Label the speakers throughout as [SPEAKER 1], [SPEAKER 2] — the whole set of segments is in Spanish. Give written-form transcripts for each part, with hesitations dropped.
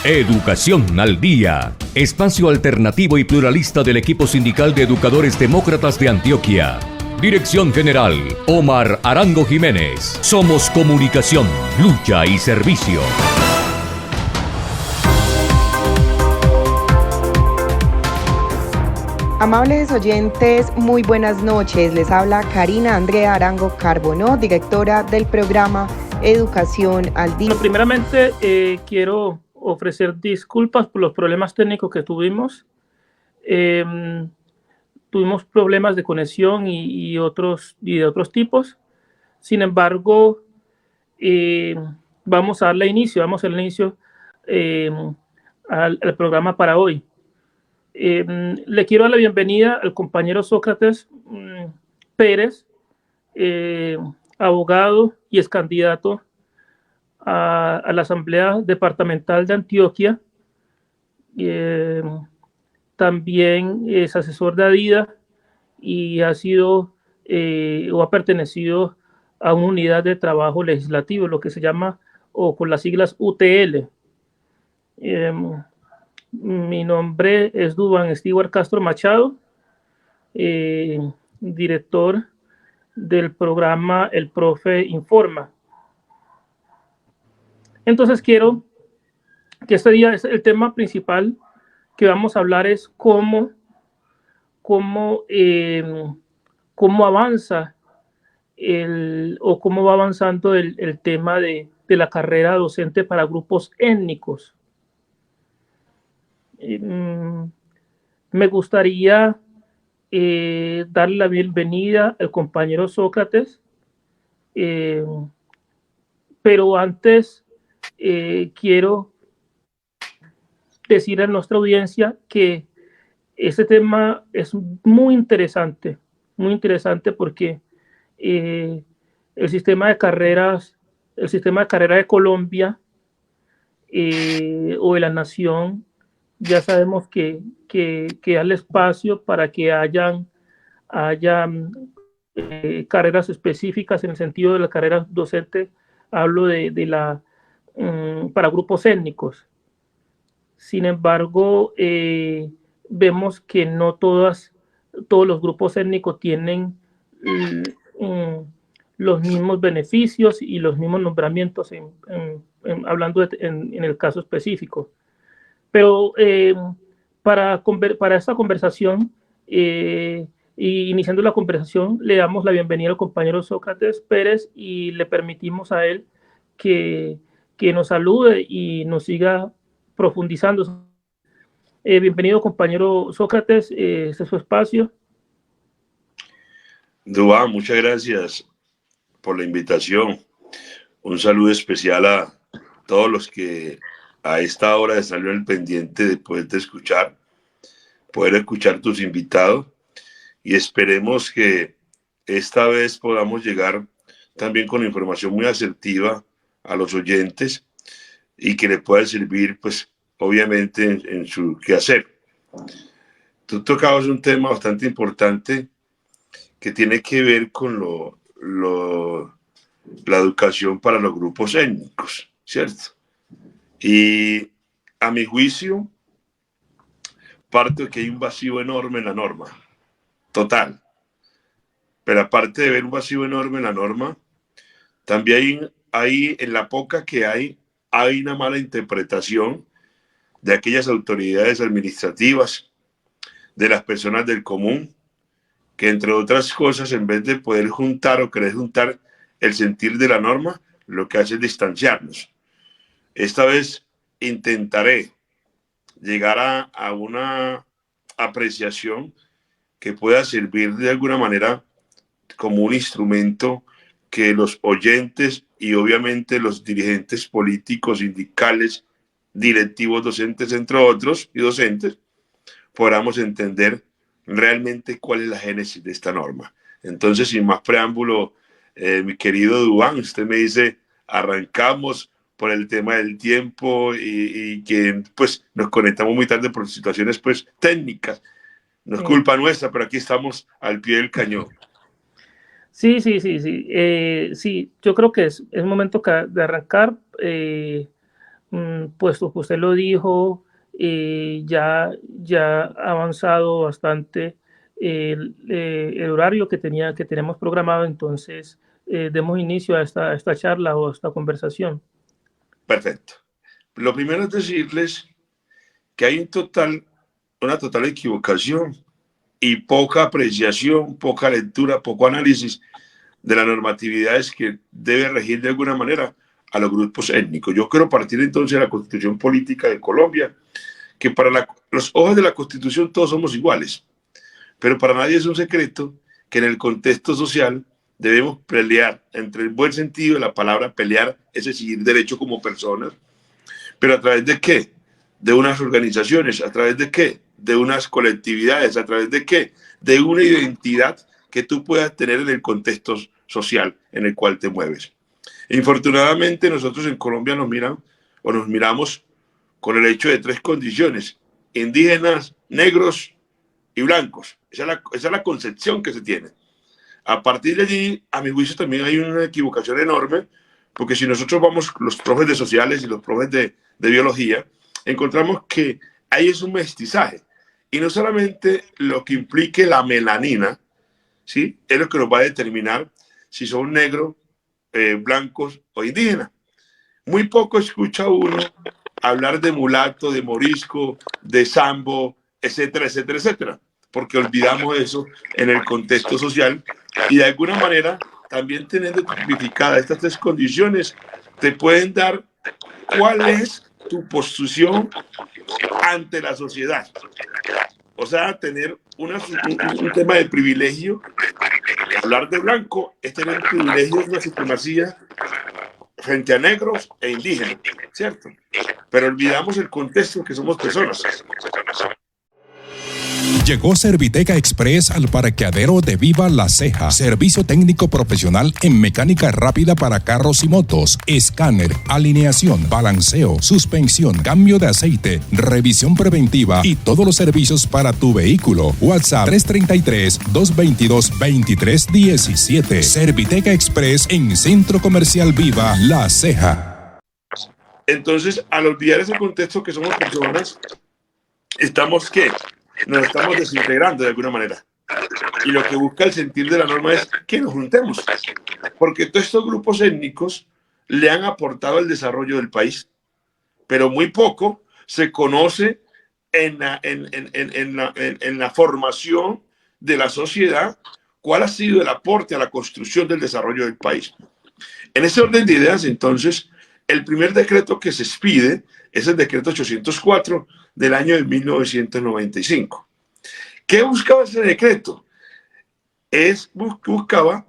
[SPEAKER 1] Educación al Día, espacio alternativo y pluralista del equipo sindical de educadores demócratas de Antioquia. Dirección General, Omar Arango Jiménez. Somos comunicación, lucha y servicio.
[SPEAKER 2] Amables oyentes, muy buenas noches. Les habla Karina Andrea Arango Carbonó, directora del programa Educación al Día.
[SPEAKER 3] Bueno, primeramente, quiero ofrecer disculpas por los problemas técnicos que tuvimos. Tuvimos problemas de conexión y de otros tipos. Sin embargo, vamos a darle inicio al programa para hoy. Le quiero dar la bienvenida al compañero Sócrates Pérez, abogado y ex candidato a la Asamblea Departamental de Antioquia. También es asesor de ADIDA y ha sido o ha pertenecido a una unidad de trabajo legislativo, lo que se llama, o con las siglas UTL. Mi nombre es Duván Stewart Castro Machado, director del programa El Profe Informa. Entonces quiero que este día es el tema principal que vamos a hablar es cómo avanza cómo va avanzando el tema de la carrera docente para grupos étnicos. Me gustaría darle la bienvenida al compañero Sócrates, pero antes quiero decir a nuestra audiencia que este tema es muy interesante porque el sistema de carreras de Colombia o de la nación, ya sabemos que da espacio para que haya carreras específicas en el sentido de la carrera docente. Hablo para grupos étnicos. Sin embargo, vemos que no todos los grupos étnicos tienen los mismos beneficios y los mismos nombramientos, hablando en el caso específico. Pero para esta conversación, iniciando la conversación, le damos la bienvenida al compañero Sócrates Pérez y le permitimos a él que nos salude y nos siga profundizando. Bienvenido, compañero Sócrates, este es su espacio.
[SPEAKER 4] Duván, muchas gracias por la invitación. Un saludo especial a todos los que a esta hora salieron al pendiente de poder escuchar tus invitados, y esperemos que esta vez podamos llegar también con información muy asertiva a los oyentes y que le pueda servir, pues, obviamente, en su quehacer. Tú tocabas un tema bastante importante que tiene que ver con la educación para los grupos étnicos, ¿cierto? Y a mi juicio, parte de que hay un vacío enorme en la norma, total. Pero aparte de ver un vacío enorme en la norma, también hay en la poca que hay una mala interpretación de aquellas autoridades administrativas, de las personas del común, que entre otras cosas, en vez de poder juntar o querer juntar el sentir de la norma, lo que hace es distanciarnos. Esta vez intentaré llegar a una apreciación que pueda servir de alguna manera como un instrumento que los oyentes y obviamente los dirigentes políticos, sindicales, directivos, docentes, entre otros, y docentes, podamos entender realmente cuál es la génesis de esta norma. Entonces, sin más preámbulo, mi querido Duván, usted me dice, arrancamos por el tema del tiempo y que pues nos conectamos muy tarde por situaciones pues técnicas. No es culpa nuestra, pero aquí estamos al pie del cañón.
[SPEAKER 3] Sí. Sí, yo creo que es momento de arrancar puesto que usted lo dijo, ya ha avanzado bastante el horario que tenemos programado, entonces demos inicio a esta charla o a esta conversación.
[SPEAKER 4] Perfecto. Lo primero es decirles que hay una total equivocación y poca apreciación, poca lectura, poco análisis de las normatividades que debe regir de alguna manera a los grupos étnicos. Yo quiero partir entonces de la Constitución Política de Colombia, que para los ojos de la Constitución todos somos iguales, pero para nadie es un secreto que en el contexto social debemos pelear, entre el buen sentido de la palabra pelear, es exigir derecho como personas, pero ¿a través de qué? De unas organizaciones, ¿a través de qué? De unas colectividades, ¿a través de qué? De una identidad que tú puedas tener en el contexto social en el cual te mueves. Infortunadamente nosotros en Colombia nos miramos con el hecho de 3 condiciones: indígenas, negros y blancos. Esa es la concepción que se tiene. A partir de allí, a mi juicio, también hay una equivocación enorme, porque si nosotros vamos, los profes de sociales y los profes de biología, encontramos que ahí es un mestizaje. Y no solamente lo que implique la melanina, ¿sí?, es lo que nos va a determinar si son negros, blancos o indígenas. Muy poco escucha uno hablar de mulato, de morisco, de sambo, etcétera, etcétera, etcétera, porque olvidamos eso en el contexto social y de alguna manera también teniendo tipificadas estas 3 condiciones te pueden dar cuál es tu posición ante la sociedad. O sea, tener un tema de privilegio. Hablar de blanco es tener privilegios, una supremacía frente a negros e indígenas, ¿cierto? Pero olvidamos el contexto que somos personas.
[SPEAKER 5] Llegó Serviteca Express al parqueadero de Viva La Ceja. Servicio técnico profesional en mecánica rápida para carros y motos, escáner, alineación, balanceo, suspensión, cambio de aceite, revisión preventiva y todos los servicios para tu vehículo. WhatsApp 333-222-2317. Serviteca Express en Centro Comercial Viva La Ceja.
[SPEAKER 4] Entonces, al olvidar ese contexto que somos personas, nos estamos desintegrando de alguna manera. Y lo que busca el sentir de la norma es que nos juntemos. Porque todos estos grupos étnicos le han aportado al desarrollo del país. Pero muy poco se conoce en la formación de la sociedad cuál ha sido el aporte a la construcción del desarrollo del país. En ese orden de ideas, entonces, el primer decreto que se expide es el decreto 804 del año de 1995. ¿Qué buscaba ese decreto? Buscaba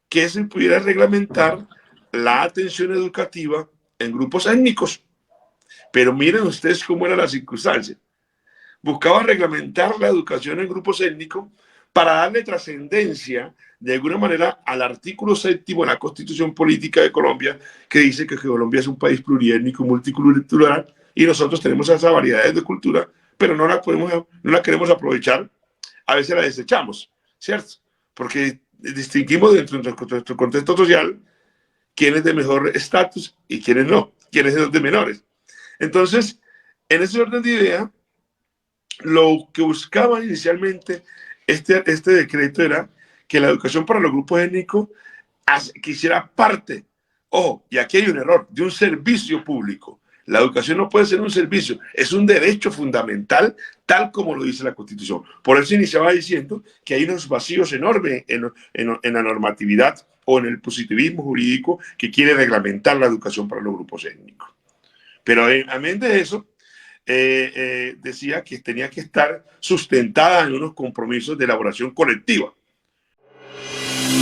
[SPEAKER 4] que se pudiera reglamentar la atención educativa en grupos étnicos. Pero miren ustedes cómo era la circunstancia. Buscaba reglamentar la educación en grupos étnicos para darle trascendencia de alguna manera al artículo 7 de la Constitución Política de Colombia, que dice que Colombia es un país pluriétnico, multicultural, y nosotros tenemos esas variedades de cultura, pero no la queremos aprovechar, a veces la desechamos, ¿cierto? Porque distinguimos dentro de nuestro contexto social quién es de mejor estatus y quiénes no, quiénes son de menores. Entonces, en ese orden de idea, lo que buscaba inicialmente este decreto era que la educación para los grupos étnicos quisiera parte, ojo, y aquí hay un error, de un servicio público. La educación no puede ser un servicio, es un derecho fundamental, tal como lo dice la Constitución. Por eso iniciaba diciendo que hay unos vacíos enormes en la normatividad o en el positivismo jurídico que quiere reglamentar la educación para los grupos étnicos. Pero amén de eso, decía que tenía que estar sustentada en unos compromisos de elaboración colectiva.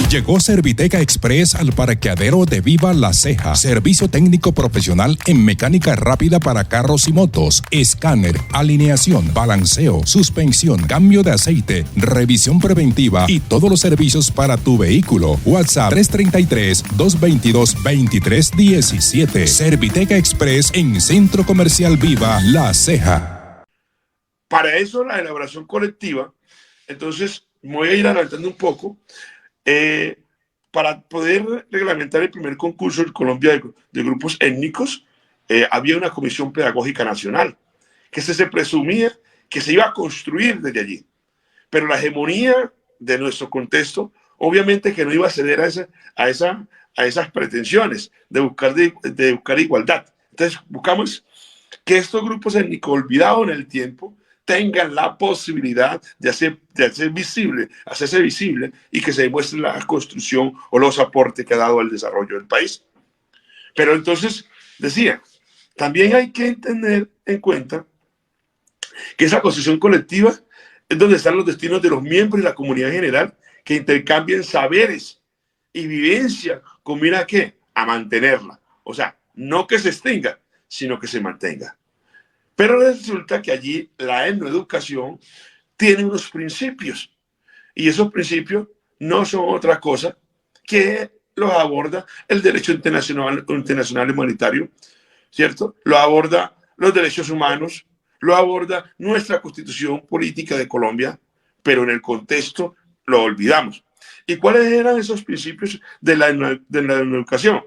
[SPEAKER 5] Llegó Serviteca Express al parqueadero de Viva La Ceja. Servicio técnico profesional en mecánica rápida para carros y motos, escáner, alineación, balanceo, suspensión, cambio de aceite, revisión preventiva y todos los servicios para tu vehículo. WhatsApp 333-222-2317. Serviteca Express en Centro Comercial Viva La Ceja.
[SPEAKER 4] Para eso la elaboración colectiva, entonces me voy a ir adelantando un poco. Para poder reglamentar el primer concurso en Colombia de grupos étnicos, había una comisión pedagógica nacional que se presumía que se iba a construir desde allí. Pero la hegemonía de nuestro contexto, obviamente que no iba a ceder a esas pretensiones de buscar igualdad. Entonces buscamos que estos grupos étnicos olvidados en el tiempo tengan la posibilidad de hacerse visible y que se demuestre la construcción o los aportes que ha dado al desarrollo del país. Pero entonces, decía, también hay que tener en cuenta que esa construcción colectiva es donde están los destinos de los miembros y la comunidad en general, que intercambien saberes y vivencia con mira a qué, a mantenerla. O sea, no que se extinga, sino que se mantenga. Pero resulta que allí la etnoeducación tiene unos principios, y esos principios no son otra cosa que los aborda el derecho internacional humanitario, ¿cierto? Lo aborda los derechos humanos, lo aborda nuestra Constitución Política de Colombia, pero en el contexto lo olvidamos. ¿Y cuáles eran esos principios de la educación?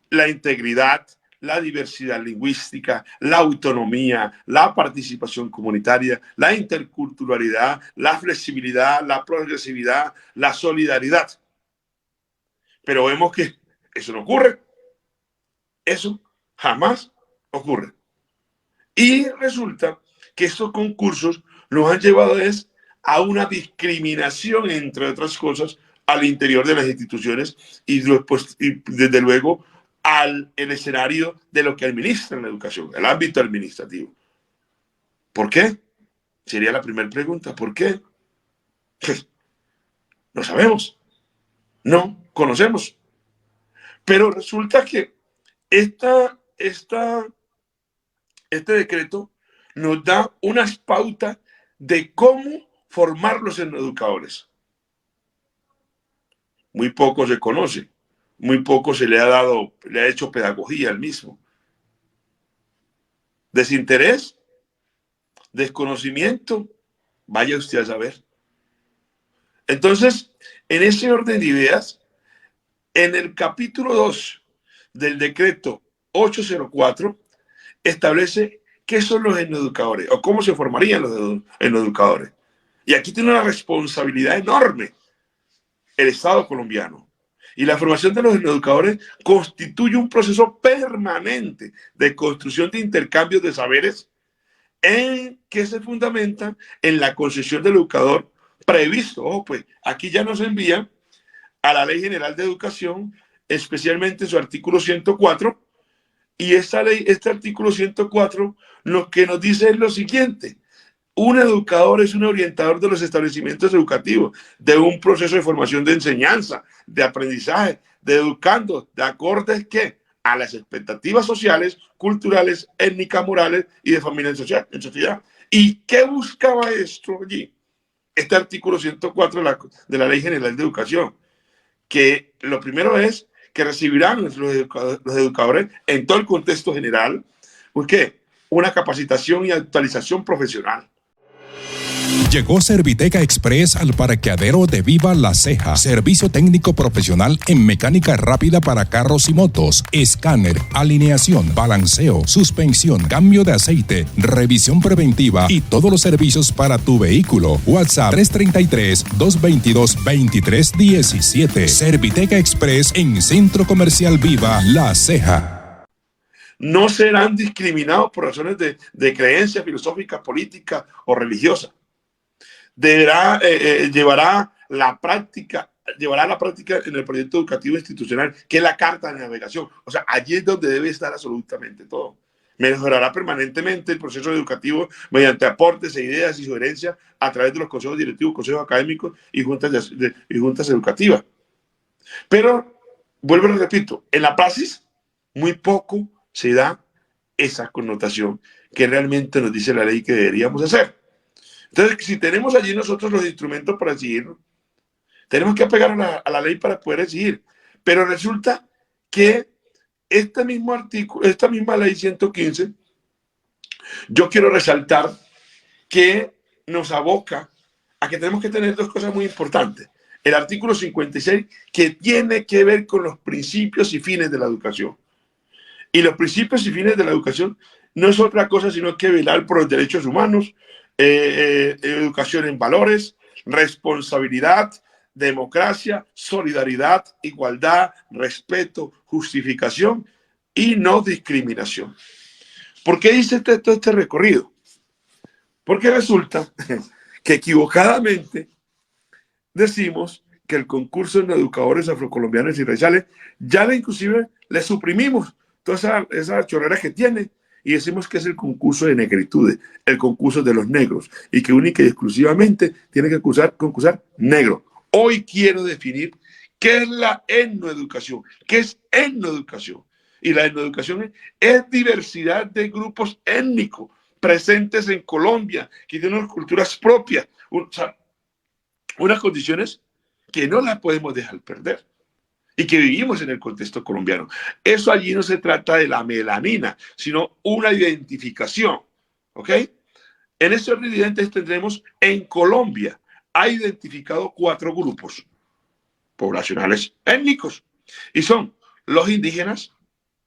[SPEAKER 4] La integridad, la diversidad lingüística, la autonomía, la participación comunitaria, la interculturalidad, la flexibilidad, la progresividad, la solidaridad. Pero vemos que eso no ocurre. Eso jamás ocurre. Y resulta que estos concursos nos han llevado a una discriminación, entre otras cosas, al interior de las instituciones y desde luego el escenario de lo que administra la educación, el ámbito administrativo. ¿Por qué? Sería la primera pregunta. ¿Por qué? No sabemos. No conocemos. Pero resulta que este decreto nos da unas pautas de cómo formar los educadores. Muy poco se conoce, muy poco se le ha hecho pedagogía al mismo. Desinterés, desconocimiento, vaya usted a saber. Entonces, en ese orden de ideas, en el capítulo 2 del decreto 804, establece qué son los etnoeducadores o cómo se formarían los etnoeducadores. Y aquí tiene una responsabilidad enorme el Estado colombiano. Y la formación de los etnoeducadores constituye un proceso permanente de construcción de intercambios de saberes que se fundamenta en la concesión del educador previsto. Pues aquí ya nos envía a la Ley General de Educación, especialmente su artículo 104, y este artículo 104 lo que nos dice es lo siguiente: un educador es un orientador de los establecimientos educativos, de un proceso de formación de enseñanza, de aprendizaje, de educando, de acordes a las expectativas sociales, culturales, étnicas, morales y de familia en sociedad. ¿Y qué buscaba esto allí? Este artículo 104 de la Ley General de Educación, que lo primero es que recibirán los educadores en todo el contexto general, ¿qué? Una capacitación y actualización profesional.
[SPEAKER 5] Llegó Serviteca Express al parqueadero de Viva La Ceja. Servicio técnico profesional en mecánica rápida para carros y motos, escáner, alineación, balanceo, suspensión, cambio de aceite, revisión preventiva y todos los servicios para tu vehículo. WhatsApp 333-222-2317. Serviteca Express en Centro Comercial Viva La Ceja.
[SPEAKER 4] No serán discriminados por razones de creencia filosófica, política o religiosa. Llevará la práctica en el proyecto educativo institucional, que es la carta de navegación. O sea, allí es donde debe estar absolutamente todo. Mejorará permanentemente el proceso educativo mediante aportes e ideas y sugerencias a través de los consejos directivos, consejos académicos y juntas educativas. Pero, vuelvo y repito, en la praxis muy poco se da esa connotación que realmente nos dice la ley que deberíamos hacer. Entonces, si tenemos allí nosotros los instrumentos para exigirlo, tenemos que apegar a la ley para poder exigir. Pero resulta que esta misma ley 115, yo quiero resaltar que nos aboca a que tenemos que tener dos cosas muy importantes. El artículo 56, que tiene que ver con los principios y fines de la educación. Y los principios y fines de la educación no es otra cosa sino que velar por los derechos humanos, educación en valores, responsabilidad, democracia, solidaridad, igualdad, respeto, justificación y no discriminación. ¿Por qué hice todo este recorrido? Porque resulta que equivocadamente decimos que el concurso de educadores afrocolombianos y raciales ya inclusive le suprimimos toda esa chorrera que tiene y decimos que es el concurso de negritudes, el concurso de los negros, y que única y exclusivamente tiene que concursar negro. Hoy quiero definir qué es la etnoeducación, qué es etnoeducación. Y la etnoeducación es diversidad de grupos étnicos presentes en Colombia, que tienen unas culturas propias, unas condiciones que no las podemos dejar perder y que vivimos en el contexto colombiano. Eso allí no se trata de la melanina, sino una identificación, ¿ok? En ese orden de identidades tendremos en Colombia, ha identificado 4 grupos poblacionales étnicos y son los indígenas,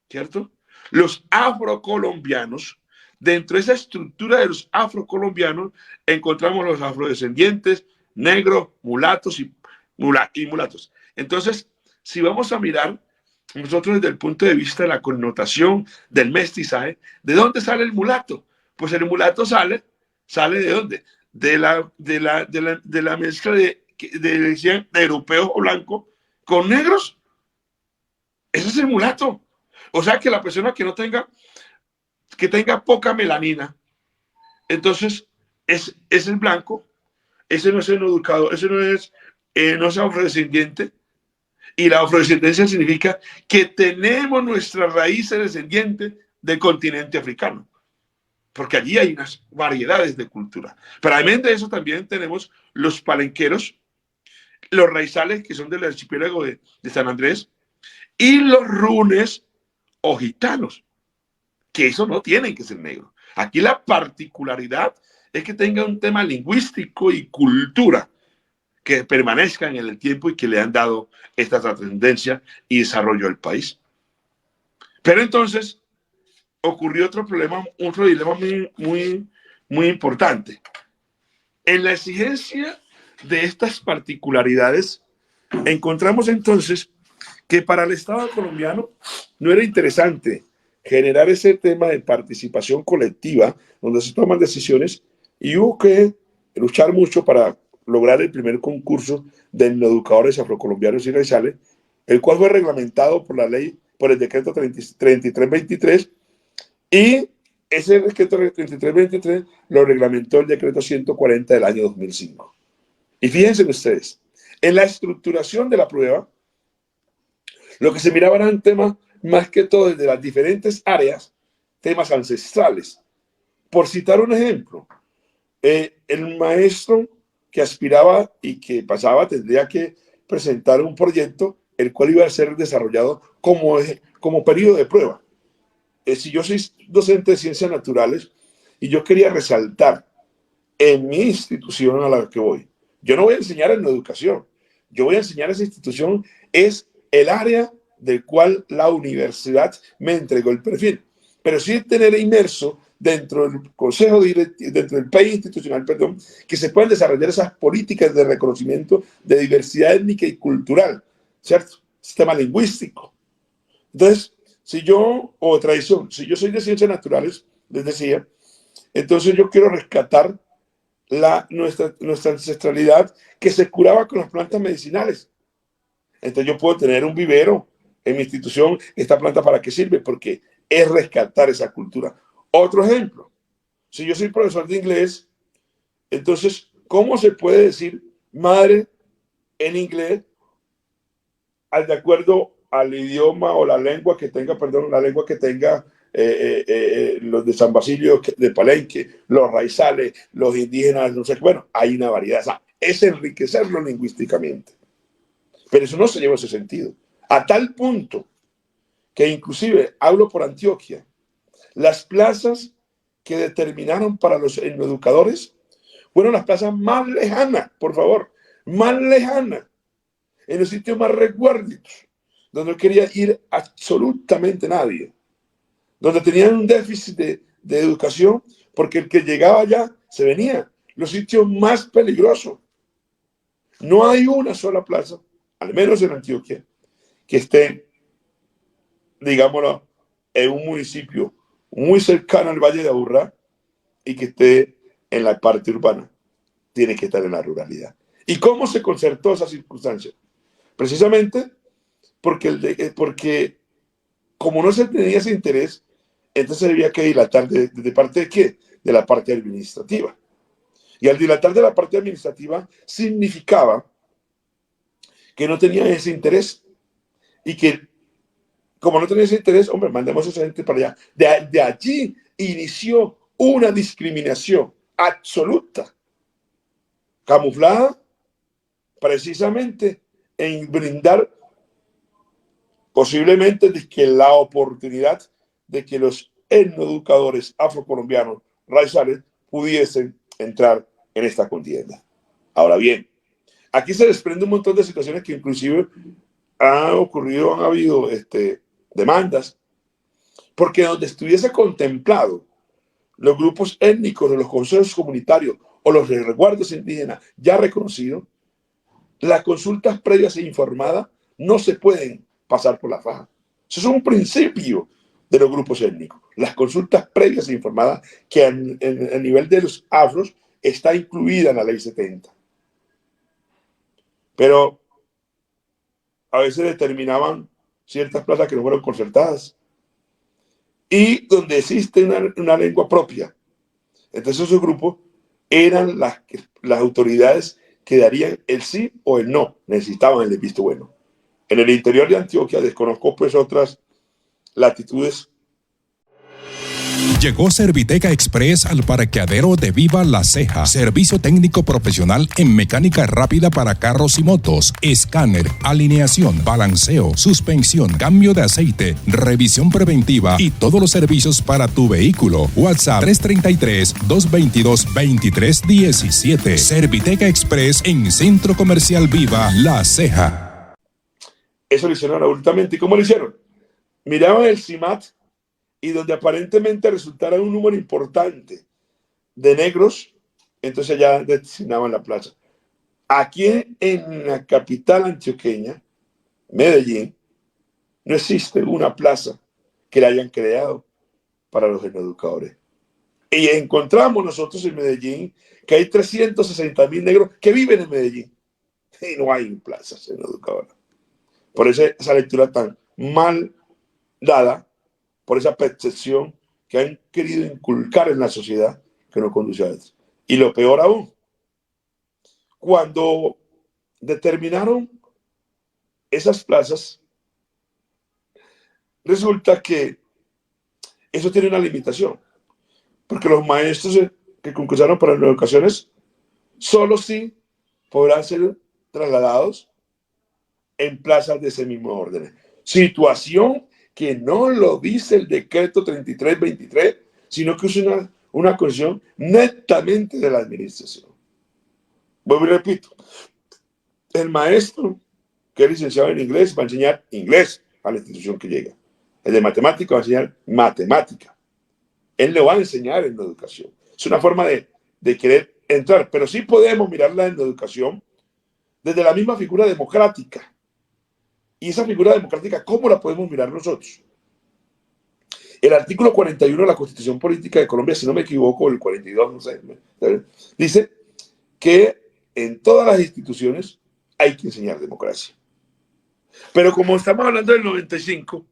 [SPEAKER 4] ¿cierto? Los afrocolombianos. Dentro de esa estructura de los afrocolombianos encontramos los afrodescendientes, negros, mulatos y mulatos. Entonces, si vamos a mirar nosotros desde el punto de vista de la connotación del mestizaje, ¿de dónde sale el mulato? Pues el mulato sale ¿de dónde? De la mezcla de europeos o blancos con negros. Ese es el mulato. O sea que la persona que tenga poca melanina, entonces es el blanco, ese no es el educado, ese no es afrodescendiente. Y la afrodescendencia significa que tenemos nuestras raíces descendientes del continente africano, porque allí hay unas variedades de cultura. Pero además de eso también tenemos los palenqueros, los raizales, que son del archipiélago de San Andrés, y los runes o gitanos, que eso no tienen que ser negros. Aquí la particularidad es que tenga un tema lingüístico y cultura que permanezcan en el tiempo y que le han dado esta trascendencia y desarrollo al país. Pero entonces ocurrió otro problema, otro dilema muy importante. En la exigencia de estas particularidades, encontramos entonces que para el Estado colombiano no era interesante generar ese tema de participación colectiva donde se toman decisiones, y hubo que luchar mucho para lograr el primer concurso de educadores afrocolombianos y raciales, el cual fue reglamentado por la ley, por el decreto 3323, y ese decreto 3323 lo reglamentó el decreto 140 del año 2005. Y fíjense ustedes, en la estructuración de la prueba, lo que se miraba eran temas más que todo desde las diferentes áreas, temas ancestrales. Por citar un ejemplo, el maestro que aspiraba y que pasaba tendría que presentar un proyecto el cual iba a ser desarrollado como periodo de prueba. Si yo soy docente de ciencias naturales y yo quería resaltar en mi institución a la que voy, yo no voy a enseñar en la educación, yo voy a enseñar esa institución, es el área del cual la universidad me entregó el perfil, pero sí tener inmerso dentro del consejo dentro del país institucional, que se puedan desarrollar esas políticas de reconocimiento de diversidad étnica y cultural, ¿cierto? Sistema lingüístico. Entonces, si yo soy de ciencias naturales, les decía, entonces yo quiero rescatar nuestra ancestralidad que se curaba con las plantas medicinales. Entonces yo puedo tener un vivero en mi institución. ¿Esta planta para qué sirve? Porque es rescatar esa cultura. Otro ejemplo, si yo soy profesor de inglés, entonces, ¿cómo se puede decir madre en inglés de acuerdo al idioma o la lengua que tenga, los de San Basilio de Palenque, los raizales, los indígenas, no sé, bueno, hay una variedad, o sea, es enriquecerlo lingüísticamente. Pero eso no se lleva a ese sentido. A tal punto que inclusive, hablo por Antioquia, las plazas que determinaron para los educadores fueron las plazas más lejanas, por favor, más lejanas, en los sitios más recuerditos, donde no quería ir absolutamente nadie. donde tenían un déficit de educación, porque el que llegaba allá se venía. Los sitios más peligrosos. No hay una sola plaza, al menos en Antioquia, que esté, digámoslo, en un municipio muy cercano al Valle de Aburrá y que esté en la parte urbana. Tiene que estar en la ruralidad. ¿Y cómo se concertó esa circunstancia? Precisamente porque como no se tenía ese interés, entonces había que dilatar de parte de qué? De la parte administrativa. Y al dilatar de la parte administrativa significaba que no tenía ese interés y que como no tenía ese interés, hombre, mandemos a esa gente para allá. De allí inició una discriminación absoluta, camuflada precisamente en brindar posiblemente de que la oportunidad de que los etnoeducadores afrocolombianos raizales pudiesen entrar en esta contienda. Ahora bien, aquí se desprende un montón de situaciones que inclusive han ocurrido, han habido demandas, porque donde estuviese contemplado los grupos étnicos de los consejos comunitarios o los resguardos indígenas ya reconocidos, las consultas previas e informadas no se pueden pasar por la faja. Eso es un principio de los grupos étnicos. Las consultas previas e informadas que a nivel de los afros está incluida en la ley 70. Pero a veces determinaban ciertas plazas que no fueron concertadas y donde existe una lengua propia. Entonces esos grupos eran las autoridades que darían el sí o el no, necesitaban el visto bueno. En el interior de Antioquia desconozco pues otras latitudes.
[SPEAKER 5] Llegó Serviteca Express al parqueadero de Viva La Ceja. Servicio técnico profesional en mecánica rápida para carros y motos, escáner, alineación, balanceo, suspensión, cambio de aceite, revisión preventiva y todos los servicios para tu vehículo. WhatsApp 333-222-2317. Serviteca Express en Centro Comercial Viva La Ceja.
[SPEAKER 4] Eso lo hicieron adultamente. ¿Y cómo lo hicieron? Miraban el CIMAT y donde aparentemente resultara un número importante de negros, entonces ya designaban la plaza. Aquí en la capital antioqueña, Medellín, no existe una plaza que la hayan creado para los etnoeducadores. Y encontramos nosotros en Medellín que hay 360.000 negros que viven en Medellín y no hay plazas etnoeducadoras. Por eso esa lectura tan mal dada, por esa percepción que han querido inculcar en la sociedad que no conduce a esto. Y lo peor aún, cuando determinaron esas plazas, resulta que eso tiene una limitación, porque los maestros que concursaron para las educaciones solo sí podrán ser trasladados en plazas de ese mismo orden. Situación que no lo dice el decreto 3323, sino que es una cuestión netamente de la administración. Vuelvo y repito, el maestro que es licenciado en inglés va a enseñar inglés a la institución que llega. El de matemática va a enseñar matemática. Él le va a enseñar en la educación. Es una forma de querer entrar, pero sí podemos mirarla en la educación desde la misma figura democrática. Y esa figura democrática, ¿cómo la podemos mirar nosotros? El artículo 41 de la Constitución Política de Colombia, si no me equivoco, el 42, no sé, dice que en todas las instituciones hay que enseñar democracia. Pero como estamos hablando del 95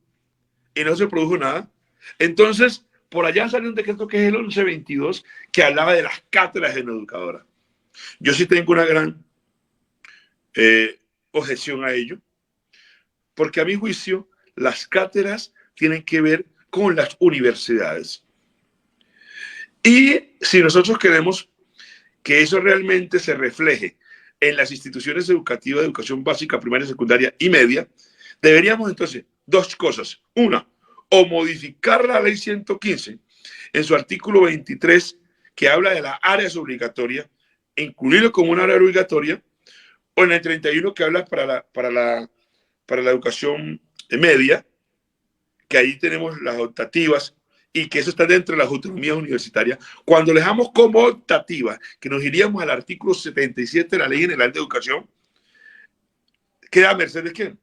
[SPEAKER 4] y no se produjo nada, entonces por allá salió un decreto que es el 1122 que hablaba de las cátedras educadoras. Yo sí tengo una gran objeción a ello, porque a mi juicio las cátedras tienen que ver con las universidades. Y si nosotros queremos que eso realmente se refleje en las instituciones educativas de educación básica, primaria, secundaria y media, deberíamos entonces dos cosas. Una, o modificar la ley 115 en su artículo 23 que habla de las áreas obligatorias, incluirlo como una área obligatoria, o en el 31 que habla para la educación media, que ahí tenemos las optativas y que eso está dentro de las autonomías universitarias, cuando le dejamos como optativa que nos iríamos al artículo 77 de la Ley General de Educación, queda a merced de quién?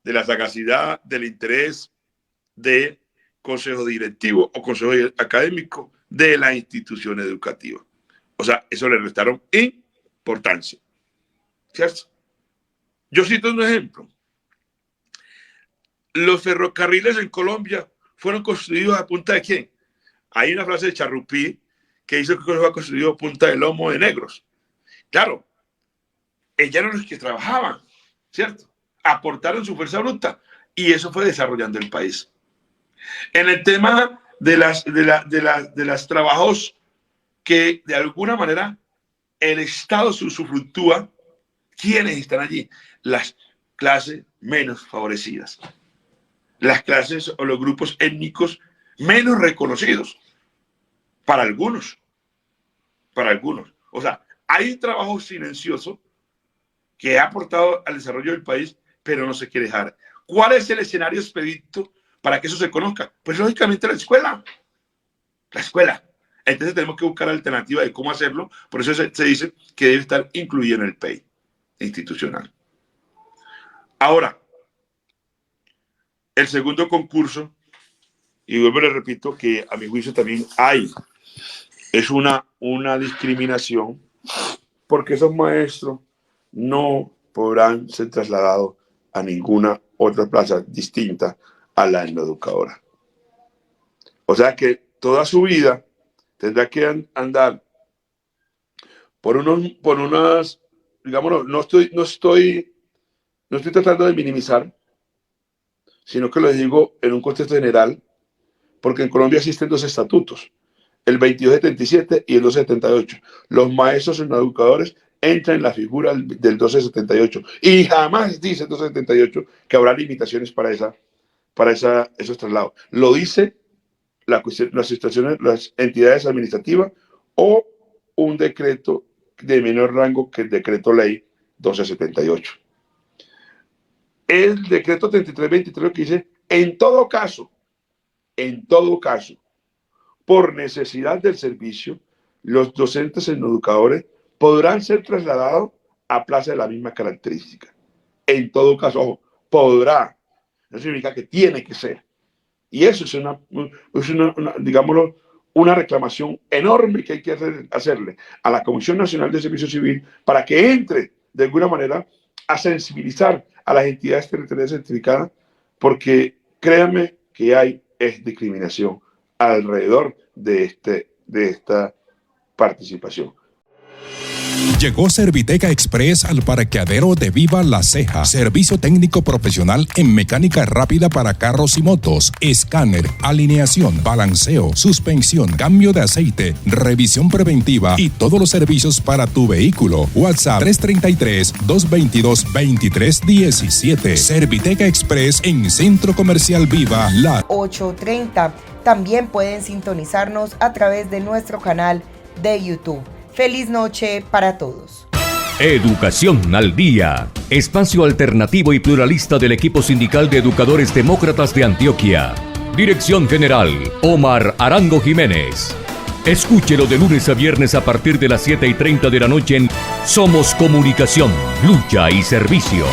[SPEAKER 4] De la sagacidad, del interés de consejo directivo o consejo académico de la institución educativa. O sea, eso le restaron importancia. ¿Cierto? Yo cito un ejemplo. Los ferrocarriles en Colombia fueron construidos a punta de ¿quién? Hay una frase de Charrupí que dice que fue construido a punta de lomo de negros. Claro, ellos eran los que trabajaban, ¿cierto? Aportaron su fuerza bruta y eso fue desarrollando el país. En el tema de las trabajos que de alguna manera el Estado usufructúa, ¿quiénes están allí? Las clases menos favorecidas, las clases o los grupos étnicos menos reconocidos, para algunos. O sea, hay un trabajo silencioso que ha aportado al desarrollo del país, pero no se quiere dejar. ¿Cuál es el escenario expedito para que eso se conozca? Pues lógicamente la escuela. La escuela. Entonces tenemos que buscar alternativas de cómo hacerlo. Por eso se dice que debe estar incluido en el PEI institucional. Ahora, el segundo concurso, y vuelvo y le repito que a mi juicio también es una discriminación, porque esos maestros no podrán ser trasladados a ninguna otra plaza distinta a la educadora. O sea que toda su vida tendrá que andar por unas, digámoslo, no estoy tratando de minimizar, sino que lo digo en un contexto general, porque en Colombia existen dos estatutos, el 2277 y el 1278. Los maestros y los educadores entran en la figura del 1278 y jamás dice el 1278 que habrá limitaciones para esos traslados. Lo dice las entidades administrativas o un decreto de menor rango que el decreto ley 1278. El decreto 3323 lo que dice, en todo caso, por necesidad del servicio, los docentes y educadores podrán ser trasladados a plazas de la misma característica. En todo caso, ojo, podrá. No significa que tiene que ser. Y eso es digámoslo, una reclamación enorme que hay que hacerle a la Comisión Nacional de Servicio Civil para que entre de alguna manera a sensibilizar a las entidades territoriales certificadas, porque créanme que hay discriminación alrededor de esta participación.
[SPEAKER 5] Llegó Serviteca Express al parqueadero de Viva La Ceja. Servicio técnico profesional en mecánica rápida para carros y motos, escáner, alineación, balanceo, suspensión, cambio de aceite, revisión preventiva y todos los servicios para tu vehículo. WhatsApp 333-222-2317. Serviteca Express en Centro Comercial Viva La
[SPEAKER 2] 8:30. También pueden sintonizarnos a través de nuestro canal de YouTube. Feliz noche para todos.
[SPEAKER 1] Educación al Día, espacio alternativo y pluralista del equipo sindical de educadores demócratas de Antioquia. Dirección General, Omar Arango Jiménez. Escúchelo de lunes a viernes a partir de las 7:30 de la noche en Somos Comunicación, Lucha y Servicio.